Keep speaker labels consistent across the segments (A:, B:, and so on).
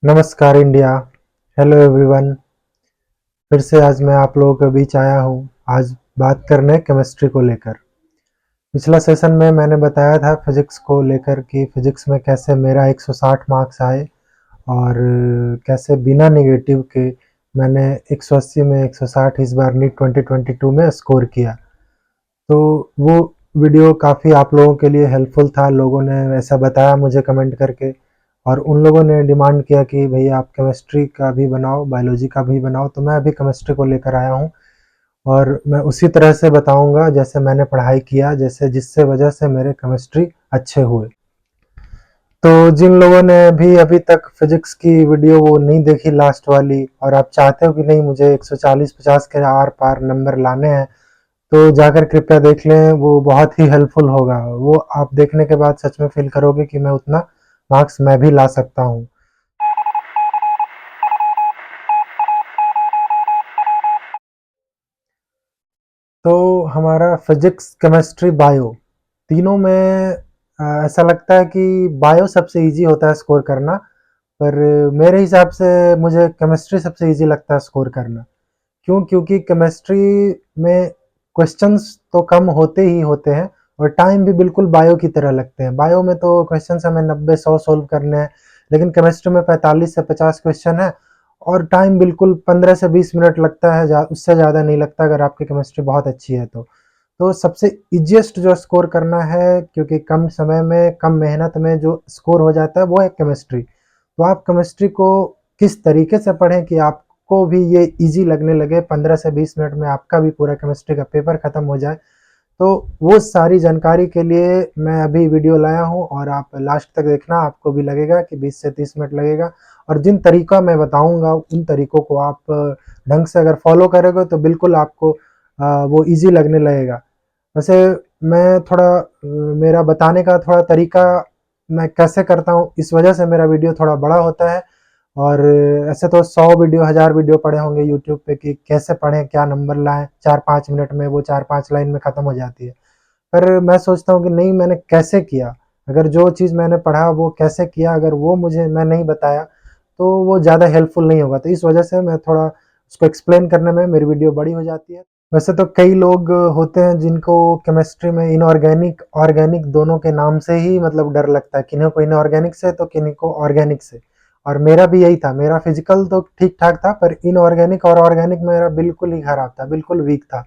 A: नमस्कार India. Hello everyone. फिर से आज मैं आप लोगों के बीच आया हूँ। आज बात करने केमिस्ट्री को लेकर। पिछला सेशन में मैंने बताया था फिजिक्स को लेकर कि फिजिक्स में कैसे मेरा 160 मार्क्स आए और कैसे बिना नेगेटिव के मैंने 180 में 160 इस बार नीट 2022 में स्कोर किया। तो वो वीडियो काफ़ी आप लोगों के लिए हेल्पफुल था। लोगों ने ऐसा बताया मुझे कमेंट करके और उन लोगों ने डिमांड किया कि भैया आप केमिस्ट्री का भी बनाओ, बायोलॉजी का भी बनाओ। तो मैं अभी केमिस्ट्री को लेकर आया हूँ और मैं उसी तरह से बताऊंगा जैसे मैंने पढ़ाई किया, जैसे जिससे वजह से मेरे केमिस्ट्री अच्छे हुए। तो जिन लोगों ने भी अभी तक फिजिक्स की वीडियो वो नहीं देखी लास्ट वाली, और आप चाहते हो कि नहीं मुझे 140-50 के आर पार नंबर लाने हैं, तो जाकर कृपया देख लें। वो बहुत ही हेल्पफुल होगा। वो आप देखने के बाद सच में फील करोगे कि मैं उतना मार्क्स मैं भी ला सकता हूँ। तो हमारा फिजिक्स, केमिस्ट्री, बायो तीनों में ऐसा लगता है कि बायो सबसे इजी होता है स्कोर करना, पर मेरे हिसाब से मुझे केमिस्ट्री सबसे इजी लगता है स्कोर करना। क्यों? क्योंकि केमिस्ट्री में क्वेश्चंस तो कम होते ही होते हैं और टाइम भी बिल्कुल बायो की तरह लगते हैं। बायो में तो क्वेश्चंस हमें 90-100 सोल्व करने हैं, लेकिन केमिस्ट्री में 45 से 50 क्वेश्चन है और टाइम बिल्कुल 15 से 20 मिनट लगता है, उससे ज़्यादा नहीं लगता अगर आपकी केमिस्ट्री बहुत अच्छी है तो सबसे इजीएस्ट जो स्कोर करना है, क्योंकि कम समय में कम मेहनत में जो स्कोर हो जाता है वो है केमिस्ट्री। तो आप केमिस्ट्री को किस तरीके से पढ़ें कि आपको भी ये इजी लगने लगे, 15 से 20 मिनट में आपका भी पूरा केमिस्ट्री का पेपर खत्म हो जाए। तो वो सारी जानकारी के लिए मैं अभी वीडियो लाया हूँ और आप लास्ट तक देखना। आपको भी लगेगा कि 20 से 30 मिनट लगेगा और जिन तरीका मैं बताऊंगा उन तरीकों को आप ढंग से अगर फॉलो करोगे तो बिल्कुल आपको वो इजी लगने लगेगा। वैसे मैं थोड़ा मेरा बताने का थोड़ा तरीका मैं कैसे करता हूँ, इस वजह से मेरा वीडियो थोड़ा बड़ा होता है। और ऐसे तो 100 वीडियो 1000 वीडियो पड़े होंगे यूट्यूब पे कि कैसे पढ़ें, क्या नंबर लाएं, 4-5 मिनट में वो 4-5 लाइन में ख़त्म हो जाती है। पर मैं सोचता हूँ कि नहीं, मैंने कैसे किया, अगर जो चीज़ मैंने पढ़ा वो कैसे किया, अगर वो मुझे मैं नहीं बताया तो वो ज़्यादा हेल्पफुल नहीं होगा। तो इस वजह से मैं थोड़ा उसको एक्सप्लेन करने में मेरी वीडियो बड़ी हो जाती है। वैसे तो कई लोग होते हैं जिनको केमिस्ट्री में इनऑर्गेनिक ऑर्गेनिक दोनों के नाम से ही मतलब डर लगता है, किन्हीं को इनऑर्गेनिक से तो किन्हीं को ऑर्गेनिक से। और मेरा भी यही था, मेरा फिजिकल तो ठीक ठाक था पर इनऑर्गेनिक और ऑर्गेनिक मेरा बिल्कुल ही खराब था, बिल्कुल वीक था।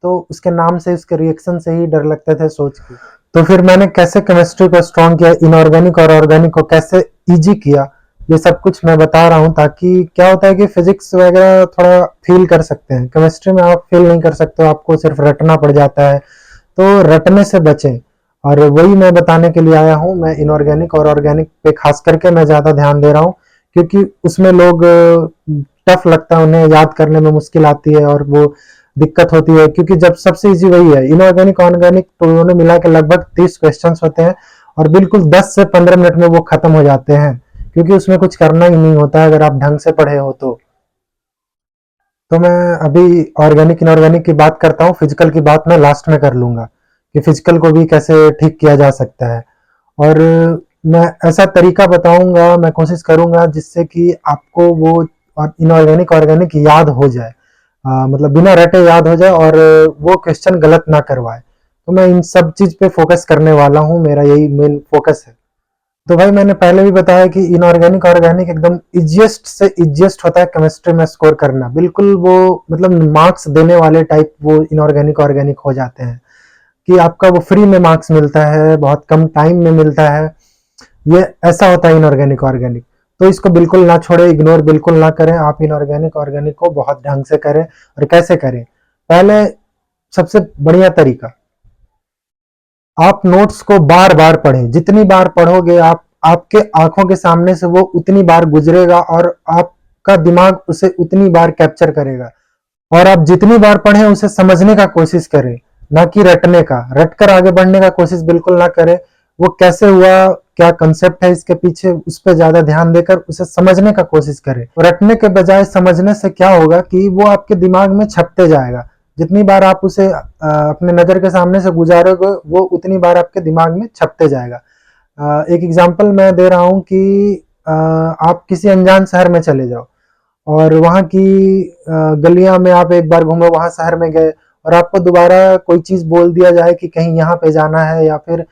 A: तो उसके नाम से, उसके रिएक्शन से ही डर लगते थे सोच के। तो फिर मैंने कैसे केमिस्ट्री को स्ट्रॉन्ग किया, इनऑर्गेनिक और ऑर्गेनिक को कैसे इजी किया, ये सब कुछ मैं बता रहा हूँ। ताकि क्या होता है कि फिजिक्स वगैरह थोड़ा फील कर सकते हैं, केमिस्ट्री में आप फील नहीं कर सकते हो, आपको सिर्फ रटना पड़ जाता है। तो रटने से बचें, और वही मैं बताने के लिए आया हूँ। मैं इनऑर्गेनिक और ऑर्गेनिक पे खास करके मैं ज़्यादा ध्यान दे रहा हूँ, क्योंकि उसमें लोग टफ लगता है, उन्हें याद करने में मुश्किल आती है और वो दिक्कत होती है। क्योंकि जब सबसे इजी वही है, इनऑर्गेनिक ऑर्गेनिक तो उन्होंने मिला के लगभग 30 क्वेश्चंस होते हैं और बिल्कुल 10 से 15 मिनट में वो खत्म हो जाते हैं, क्योंकि उसमें कुछ करना ही नहीं होता है अगर आप ढंग से पढ़े हो तो मैं अभी ऑर्गेनिक इनऑर्गेनिक की बात करता हूँ, फिजिकल की बात मैं लास्ट में कर लूंगा कि फिजिकल को भी कैसे ठीक किया जा सकता है। और मैं ऐसा तरीका बताऊंगा, मैं कोशिश करूंगा जिससे कि आपको वो इनऑर्गेनिक ऑर्गेनिक याद हो जाए, मतलब बिना रटे याद हो जाए और वो क्वेश्चन गलत ना करवाए। तो मैं इन सब चीज पे फोकस करने वाला हूँ, मेरा यही मेन फोकस है। तो भाई मैंने पहले भी बताया कि इनऑर्गेनिक ऑर्गेनिक एकदम इजिएस्ट से इजिएस्ट होता है केमिस्ट्री में स्कोर करना। बिल्कुल वो मतलब मार्क्स देने वाले टाइप वो इनऑर्गेनिक ऑर्गेनिक हो जाते हैं कि आपका वो फ्री में मार्क्स मिलता है, बहुत कम टाइम में मिलता है। ये ऐसा होता है इनऑर्गेनिक ऑर्गेनिक। तो इसको बिल्कुल ना छोड़े, इग्नोर बिल्कुल ना करें। आप इनऑर्गेनिक ऑर्गेनिक को बहुत ढंग से करें। और कैसे करें? पहले सबसे बढ़िया तरीका, आप नोट्स को बार बार पढ़ें। जितनी बार पढ़ोगे आप, आपके आंखों के सामने से वो उतनी बार गुजरेगा और आपका दिमाग उसे उतनी बार कैप्चर करेगा। और आप जितनी बार पढ़ें उसे समझने का कोशिश करें, ना कि रटने का। रट कर आगे बढ़ने का कोशिश बिल्कुल ना करें। वो कैसे हुआ, क्या कंसेप्ट है इसके पीछे, उस पर ज्यादा ध्यान देकर उसे समझने का कोशिश करें। रटने के बजाय समझने से क्या होगा कि वो आपके दिमाग में छपते जाएगा। जितनी बार आप उसे अपने नजर के सामने से गुजारोगे वो उतनी बार आपके दिमाग में छपते जाएगा। एक एग्जांपल मैं दे रहा हूँ कि आप किसी अनजान शहर में चले जाओ और वहाँ की गलियां में आप एक बार घूमे, वहाँ शहर में गए और आपको दोबारा कोई चीज़ बोल दिया जाए कि कहीं यहाँ पे जाना है या फिर,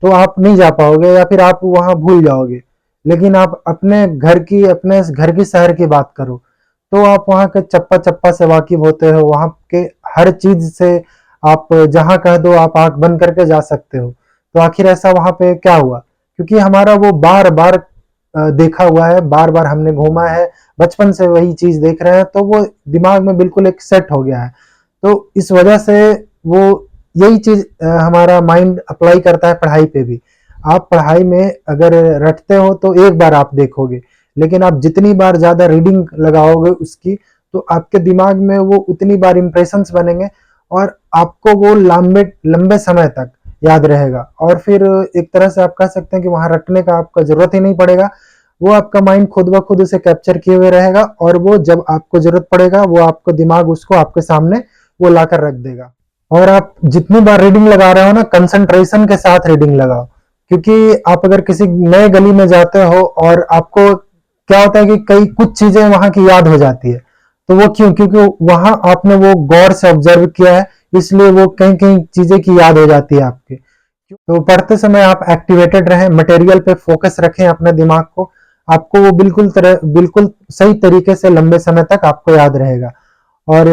A: तो आप नहीं जा पाओगे या फिर आप वहाँ भूल जाओगे। लेकिन आप अपने घर की शहर की बात करो, तो आप वहाँ के चप्पा-चप्पा से वाकिफ़ होते हो, वहाँ के हर चीज़ से आप जहाँ कह दो आप आँख बंद करके जा सकते हो। तो आखिर ऐसा वहाँ पे क्या हुआ? क्योंकि हमारा वो बार-बार देखा हुआ है, बार-बार हमने घूमा है, बचपन से वही चीज़ देख रहे हैं, तो वो दिमाग में बिल्कुल एक सेट हो गया है। तो इस वजह से वो यही चीज़ हमारा माइंड अप्लाई करता है पढ़ाई पे भी। आप पढ़ाई में अगर रटते हो तो एक बार आप देखोगे, लेकिन आप जितनी बार ज़्यादा रीडिंग लगाओगे उसकी, तो आपके दिमाग में वो उतनी बार इम्प्रेशंस बनेंगे और आपको वो लंबे लंबे समय तक याद रहेगा। और फिर एक तरह से आप कह सकते हैं कि वहाँ रटने का आपका ज़रूरत ही नहीं पड़ेगा, वो आपका माइंड खुद ब खुद उसे कैप्चर किए हुए रहेगा और वो जब आपको ज़रूरत पड़ेगा, वो आपको दिमाग उसको आपके सामने वो लाकर रख देगा। और आप जितनी बार रीडिंग लगा रहे हो ना, कंसंट्रेशन के साथ रीडिंग लगाओ, क्योंकि आप अगर किसी नए गली में जाते हो और आपको क्या होता है कि कई कुछ चीजें वहां की याद हो जाती है, तो वो क्यों? क्योंकि वहां आपने वो गौर से ऑब्जर्व किया है, इसलिए वो कहीं कहीं चीजें की याद हो जाती है आपके। तो पढ़ते समय आप एक्टिवेटेड रहें, मटेरियल पे फोकस रखें अपने दिमाग को, आपको वो बिल्कुल सही तरीके से लंबे समय तक आपको याद रहेगा। और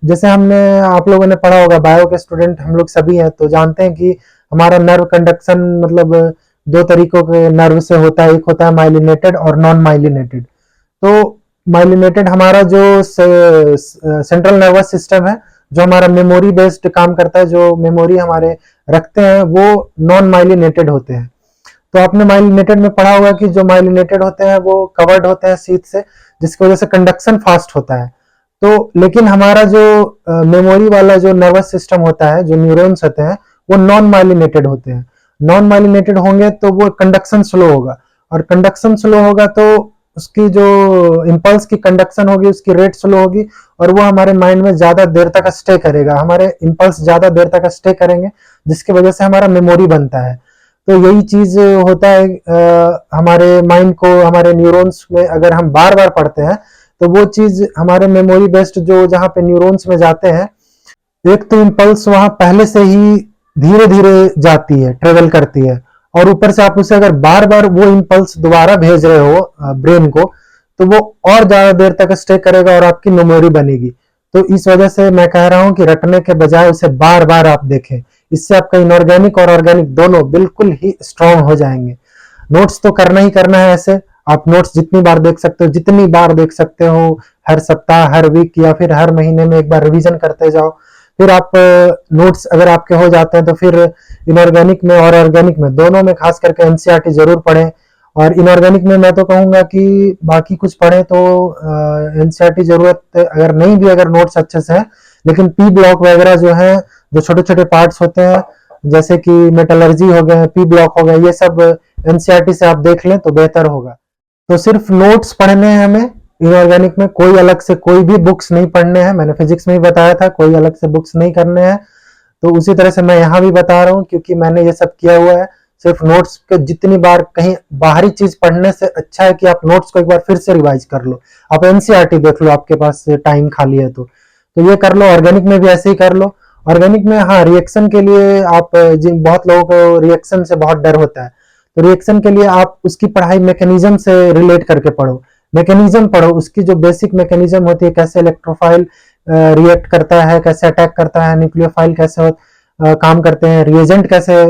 A: जैसे हमने आप लोगों ने पढ़ा होगा, बायो के स्टूडेंट हम लोग सभी हैं, तो जानते हैं कि हमारा नर्व कंडक्शन मतलब दो तरीकों के नर्व से होता है, एक होता है माइलिनेटेड और नॉन माइलिनेटेड। तो माइलिनेटेड हमारा जो सेंट्रल नर्वस सिस्टम है, जो हमारा मेमोरी बेस्ड काम करता है, जो मेमोरी हमारे रखते हैं, वो नॉन माइलिनेटेड होते हैं। तो आपने माइलिनेटेड में पढ़ा होगा कि जो माइलिनेटेड होते हैं वो कवर्ड होते हैं शीथ से, जिसकी वजह से कंडक्शन फास्ट होता है। तो लेकिन हमारा जो मेमोरी वाला जो नर्वस सिस्टम होता है, जो न्यूरॉन्स होते हैं, वो नॉन माइलिनेटेड होते हैं। नॉन माइलिनेटेड होंगे तो वो कंडक्शन स्लो होगा, और कंडक्शन स्लो होगा तो उसकी जो इम्पल्स की कंडक्शन होगी उसकी रेट स्लो होगी, और वो हमारे माइंड में ज्यादा देर तक स्टे करेगा, हमारे इम्पल्स ज्यादा देर तक स्टे करेंगे, जिसकी वजह से हमारा मेमोरी बनता है। तो यही चीज होता है हमारे माइंड को, हमारे न्यूरॉन्स में अगर हम बार बार पढ़ते हैं तो वो चीज हमारे मेमोरी बेस्ड जो जहाँ पे न्यूरॉन्स में जाते हैं, एक तो इम्पल्स वहां पहले से ही धीरे धीरे जाती है, ट्रेवल करती है, और ऊपर से आप उसे अगर बार बार वो इम्पल्स दोबारा भेज रहे हो ब्रेन को, तो वो और ज्यादा देर तक स्टे करेगा और आपकी मेमोरी बनेगी। तो इस वजह से मैं कह रहा हूं कि रटने के बजाय उसे बार बार आप देखें, इससे आपका इनऑर्गेनिक और ऑर्गेनिक दोनों बिल्कुल ही स्ट्रांग हो जाएंगे। नोट्स तो करना ही करना है ऐसे, आप नोट्स जितनी बार देख सकते हो, जितनी बार देख सकते हो, हर सप्ताह, हर वीक या फिर हर महीने में एक बार रिवीजन करते जाओ। फिर आप नोट्स अगर आपके हो जाते हैं तो फिर इनऑर्गेनिक में और ऑर्गेनिक में दोनों में खास करके एनसीईआरटी जरूर पढ़ें। और इनऑर्गेनिक में मैं तो कहूंगा कि बाकी कुछ पढ़े तो एनसीईआरटी जरूरत अगर नहीं भी, अगर नोट्स अच्छे से है, लेकिन पी ब्लॉक वगैरह जो है, जो छोटे छोटे पार्ट्स होते हैं, जैसे कि मेटलर्जी हो गए, पी ब्लॉक हो गए, ये सब एनसीईआरटी से आप देख लें तो बेहतर होगा। तो सिर्फ नोट्स पढ़ने हैं हमें इनऑर्गेनिक में, कोई अलग से कोई भी बुक्स नहीं पढ़ने हैं। मैंने फिजिक्स में भी बताया था, कोई अलग से बुक्स नहीं करने हैं, तो उसी तरह से मैं यहाँ भी बता रहा हूँ, क्योंकि मैंने ये सब किया हुआ है। सिर्फ नोट्स के जितनी बार कहीं बाहरी चीज पढ़ने से अच्छा है कि आप नोट्स को एक बार फिर से रिवाइज कर लो, आप एनसीईआरटी देख लो, आपके पास टाइम खाली है तो ये कर लो। ऑर्गेनिक में भी ऐसे ही कर लो। ऑर्गेनिक में हाँ, रिएक्शन के लिए आप, जिन बहुत लोगों को रिएक्शन से बहुत डर होता है, तो रिएक्शन के लिए आप उसकी पढ़ाई मैकेनिज्म से रिलेट करके पढ़ो, मैकेनिज्म पढ़ो, उसकी जो बेसिक मैकेनिज्म होती है, कैसे इलेक्ट्रोफाइल रिएक्ट करता है, कैसे अटैक करता है, न्यूक्लियोफाइल कैसे काम करते हैं, रिएजेंट कैसे,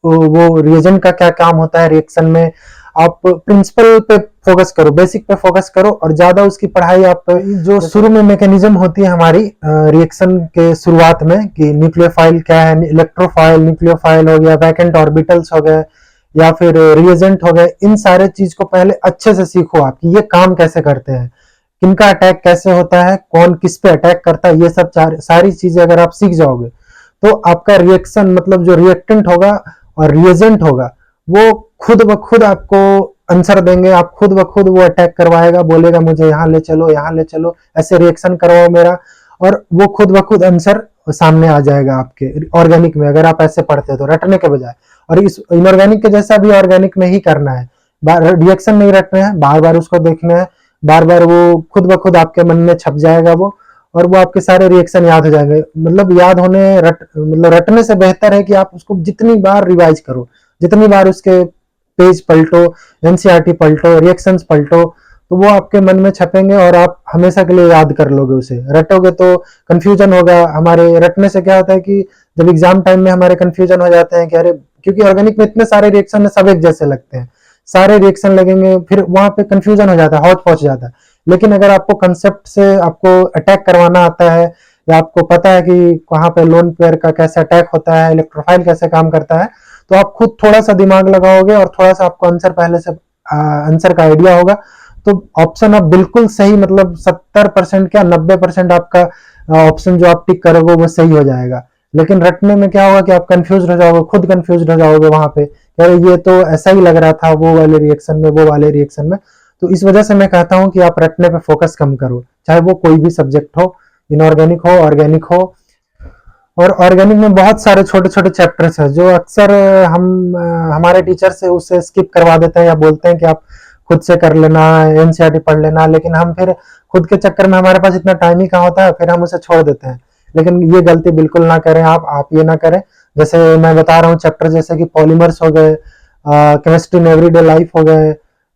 A: वो रिएजेंट का क्या काम होता है रिएक्शन में। आप प्रिंसिपल पे फोकस करो, बेसिक पे फोकस करो, और ज्यादा उसकी पढ़ाई आप, जो शुरू में मैकेनिज्म होती है हमारी रिएक्शन के शुरुआत में, कि न्यूक्लियोफाइल क्या है, इलेक्ट्रोफाइल, न्यूक्लियोफाइल हो गया, वैकेंट ऑर्बिटल्स हो गए, या फिर रिएजेंट हो गए, इन सारे चीज को पहले अच्छे से सीखो आप कि ये काम कैसे करते हैं, किनका अटैक कैसे होता है, कौन किस पे अटैक करता है, ये सब सारी चीजें अगर आप सीख जाओगे, तो आपका रिएक्शन मतलब जो रिएक्टेंट होगा और रिएजेंट होगा, वो खुद ब खुद आपको आंसर देंगे, आप खुद ब खुद वो अटैक करवाएगा, बोलेगा मुझे यहाँ ले चलो, यहाँ ले चलो, ऐसे रिएक्शन करवाओ मेरा, और वो खुद ब खुद आंसर सामने आ जाएगा आपके ऑर्गेनिक में, अगर आप ऐसे पढ़ते हो तो रटने के बजाय। और इस इनऑर्गेनिक के जैसा भी ऑर्गेनिक में ही करना है, रिएक्शन नहीं रटने हैं, बार बार उसको देखना है, बार बार वो खुद ब खुद आपके मन में छप जाएगा वो, और वो आपके सारे रिएक्शन याद हो जाएंगे। मतलब याद होने मतलब रटने से बेहतर है कि आप उसको जितनी बार रिवाइज करो, जितनी बार उसके पेज पलटो, एनसीईआरटी पलटो, रिएक्शंस पलटो, तो वो आपके मन में छपेंगे और आप हमेशा के लिए याद कर लोगे उसे। रटोगे तो कंफ्यूजन होगा। हमारे रटने से क्या होता है कि जब एग्जाम टाइम में हमारे कंफ्यूजन हो जाते हैं कि अरे, क्योंकि ऑर्गेनिक में इतने सारे रिएक्शन है, सब एक जैसे लगते हैं, सारे रिएक्शन लगेंगे, फिर वहां पे कंफ्यूजन हो जाता है, हौच पहुंच जाता है। लेकिन अगर आपको कंसेप्ट से आपको अटैक करवाना आता है, या आपको पता है कि वहां पे लोन पेयर का कैसे अटैक होता है, इलेक्ट्रोफाइल कैसे काम करता है, तो आप खुद थोड़ा सा दिमाग लगाओगे और थोड़ा सा आपको आंसर पहले से आंसर का आइडिया होगा, तो ऑप्शन आप बिल्कुल सही, मतलब 70% क्या 90% आपका ऑप्शन जो आप टिक करोगे वो सही हो जाएगा। लेकिन रटने में क्या होगा कि आप कंफ्यूज हो जाओगे, खुद कंफ्यूज हो जाओगे वहां पे, अरे ये तो ऐसा ही लग रहा था वो वाले रिएक्शन में, वो वाले रिएक्शन में। तो इस वजह से मैं कहता हूं कि आप रटने पे फोकस कम करो, चाहे वो कोई भी सब्जेक्ट हो, इनऑर्गेनिक हो, ऑर्गेनिक हो। और ऑर्गेनिक में बहुत सारे छोटे छोटे चैप्टर्स हैं जो अक्सर हमारे टीचर से उसे स्किप करवा देते हैं, या बोलते हैं कि आप खुद से कर लेना, एनसीईआरटी पढ़ लेना, लेकिन हम फिर खुद के चक्कर में हमारे पास इतना टाइम ही कहाँ होता है, फिर हम उसे छोड़ देते हैं। लेकिन ये गलती बिल्कुल ना करें, आप ये ना करें। जैसे मैं बता रहा हूँ चैप्टर जैसे कि पॉलीमर्स हो गए, केमिस्ट्री इन एवरीडे लाइफ हो गए,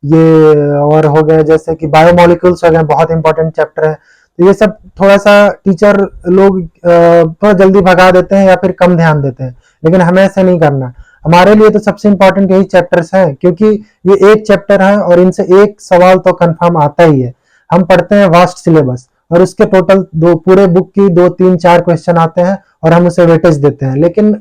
A: ये और हो गए जैसे कि बायोमोलिक्यूल्स हो गए, बहुत इंपॉर्टेंट चैप्टर है। तो ये सब थोड़ा सा टीचर लोग थोड़ा जल्दी भगा देते हैं या फिर कम ध्यान देते हैं, लेकिन हमें ऐसे नहीं करना। हमारे लिए तो सबसे इंपॉर्टेंट यही चैप्टर्स हैं, क्योंकि ये एक चैप्टर है और इनसे एक सवाल तो कंफर्म आता ही है। हम पढ़ते हैं वास्ट सिलेबस, और उसके टोटल दो पूरे बुक की 2 3 4 क्वेश्चन आते हैं और हम उसे वेटेज देते हैं। लेकिन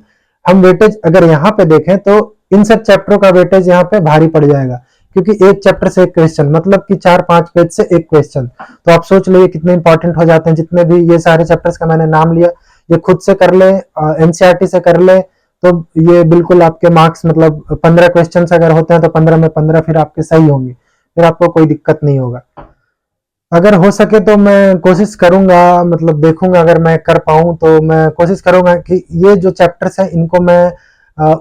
A: हम वेटेज अगर यहाँ पे देखें तो इन सब चैप्टरों का वेटेज यहाँ पे भारी पड़ जाएगा, क्योंकि एक चैप्टर से एक क्वेश्चन, मतलब कि 4 5 पेज से एक क्वेश्चन। तो आप सोच लो ये कितने इंपॉर्टेंट हो जाते हैं। जितने भी ये सारे चैप्टर्स का मैंने नाम लिया, ये खुद से कर ले, एनसीईआरटी से कर ले, तो ये बिल्कुल आपके मार्क्स, मतलब 15 क्वेश्चन अगर होते हैं तो 15 में 15 फिर आपके सही होंगे, फिर आपको कोई दिक्कत नहीं होगा। अगर हो सके तो मैं कोशिश करूंगा, मतलब देखूंगा, अगर मैं कर पाऊं तो मैं कोशिश करूंगा कि ये जो चैप्टर्स हैं इनको मैं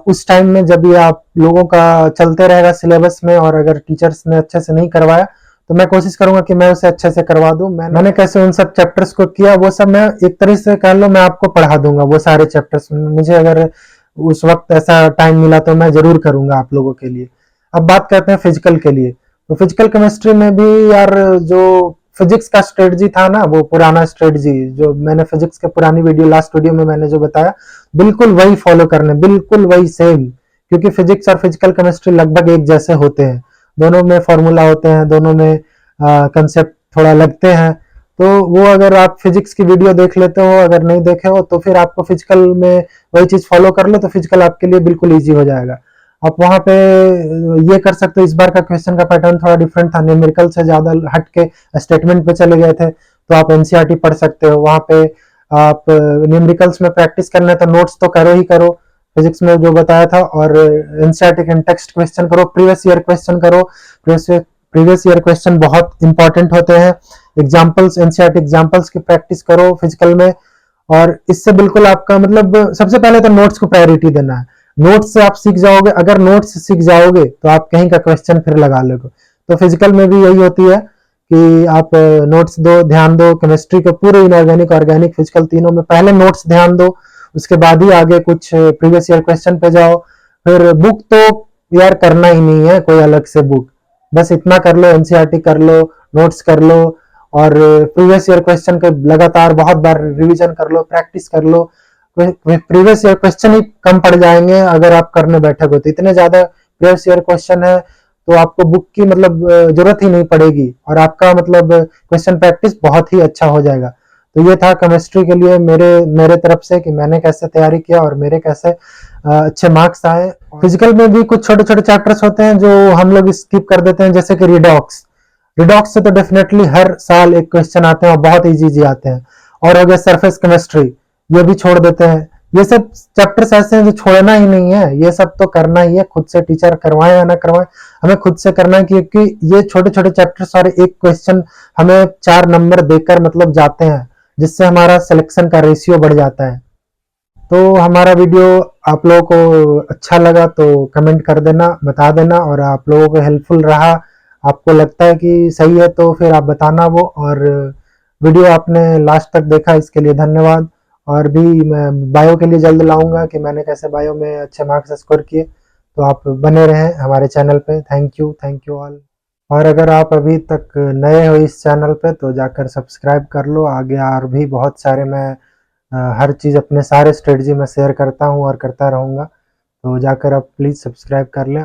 A: उस टाइम में जब ये आप लोगों का चलते रहेगा सिलेबस में, और अगर टीचर्स ने अच्छे से नहीं करवाया तो मैं कोशिश करूंगा कि मैं उसे अच्छे से करवा दूं। मैंने कैसे उन सब चैप्टर्स को किया वो सब मैं एक तरह से कह लो मैं आपको पढ़ा दूंगा वो सारे चैप्टर्स। मुझे अगर उस वक्त ऐसा टाइम मिला तो मैं जरूर करूंगा आप लोगों के लिए। अब बात करते हैं फिजिकल के लिए। तो फिजिकल केमिस्ट्री में भी यार, जो फिजिक्स का स्ट्रेटजी था ना, वो पुराना स्ट्रेटजी जो मैंने फिजिक्स के पुरानी वीडियो, लास्ट वीडियो में मैंने जो बताया, बिल्कुल वही फॉलो करने, बिल्कुल वही सेम। क्योंकि फिजिक्स और फिजिकल केमिस्ट्री लगभग एक जैसे होते हैं, दोनों में फॉर्मूला होते हैं, दोनों में कंसेप्ट थोड़ा लगते हैं। तो वो अगर आप फिजिक्स की वीडियो देख लेते हो, अगर नहीं देखे हो तो फिर आपको फिजिकल में वही चीज फॉलो कर लो, तो फिजिकल आपके लिए बिल्कुल ईजी हो जाएगा। आप वहां पे ये कर सकते हो। इस बार का क्वेश्चन का पैटर्न थोड़ा डिफरेंट था, न्यूमेरिकल से ज्यादा हट के स्टेटमेंट पे चले गए थे, तो आप एनसीईआरटी पढ़ सकते हो। वहां पे आप न्यूमेरिकल्स में प्रैक्टिस करना है तो नोट्स तो करो ही करो, फिजिक्स में जो बताया था, और एनसीईआरटी के टेक्स्ट क्वेश्चन करो, प्रीवियस ईयर क्वेश्चन करो। प्रीवियस ईयर क्वेश्चन बहुत इंपॉर्टेंट होते हैं। एग्जाम्पल्स, एनसीईआरटी एग्जाम्पल्स की प्रैक्टिस करो फिजिकल में, और इससे बिल्कुल आपका, मतलब सबसे पहले तो नोट्स को प्रायोरिटी देना है। नोट्स से आप सीख जाओगे, अगर नोट्स सीख जाओगे तो आप कहीं का क्वेश्चन फिर लगा लोगे। तो फिजिकल में भी यही होती है कि आप नोट्स दो, ध्यान दो केमिस्ट्री के पूरे, इनऑर्गेनिक, ऑर्गेनिक, फिजिकल तीनों में पहले नोट्स ध्यान दो, उसके बाद ही आगे कुछ प्रीवियस ईयर क्वेश्चन पे जाओ। फिर बुक तो यार करना ही नहीं है कोई अलग से बुक, बस इतना कर लो, एनसीईआरटी कर लो, नोट्स कर लो, और प्रीवियस ईयर क्वेश्चन के लगातार बहुत बार रिवीजन कर लो, प्रैक्टिस कर लो। प्रीवियस ईयर क्वेश्चन ही कम पड़ जाएंगे अगर आप करने बैठोगे, तो इतने ज्यादा प्रीवियस ईयर क्वेश्चन है तो आपको बुक की मतलब जरूरत ही नहीं पड़ेगी, और आपका मतलब क्वेश्चन प्रैक्टिस बहुत ही अच्छा हो जाएगा। तो ये था केमिस्ट्री के लिए मेरे मेरे तरफ से कि मैंने कैसे तैयारी किया और मेरे कैसे अच्छे मार्क्स आए। फिजिकल में भी कुछ छोटे छोटे चैप्टर्स होते हैं जो हम लोग स्किप कर देते हैं, जैसे कि रिडॉक्स। रिडॉक्स से तो डेफिनेटली हर साल एक क्वेश्चन आते हैं और बहुत इजी इजी आते हैं। और हो गया सरफेस केमिस्ट्री, ये भी छोड़ देते हैं। ये सब चैप्टर्स ऐसे हैं जो छोड़ना ही नहीं है, ये सब तो करना ही है, खुद से टीचर करवाए या ना करवाए, हमें खुद से करना है, क्योंकि ये छोटे छोटे चैप्टर्स और एक क्वेश्चन हमें 4 नंबर देकर मतलब जाते हैं, जिससे हमारा सिलेक्शन का रेशियो बढ़ जाता है। तो हमारा वीडियो आप लोगों को अच्छा लगा तो कमेंट कर देना, बता देना, और आप लोगों को हेल्पफुल रहा, आपको लगता है कि सही है तो फिर आप बताना वो। और वीडियो आपने लास्ट तक देखा इसके लिए धन्यवाद। और भी मैं बायो के लिए जल्द लाऊंगा कि मैंने कैसे बायो में अच्छे मार्क्स स्कोर किए। तो आप बने रहें हमारे चैनल पे। Thank you all. और अगर आप अभी तक नए हो इस चैनल पे तो जाकर सब्सक्राइब कर लो। आगे और भी बहुत सारे मैं हर चीज़ अपने सारे स्ट्रेटजी में शेयर करता हूँ और करता रहूँगा। तो जाकर आप प्लीज़ सब्सक्राइब कर लें।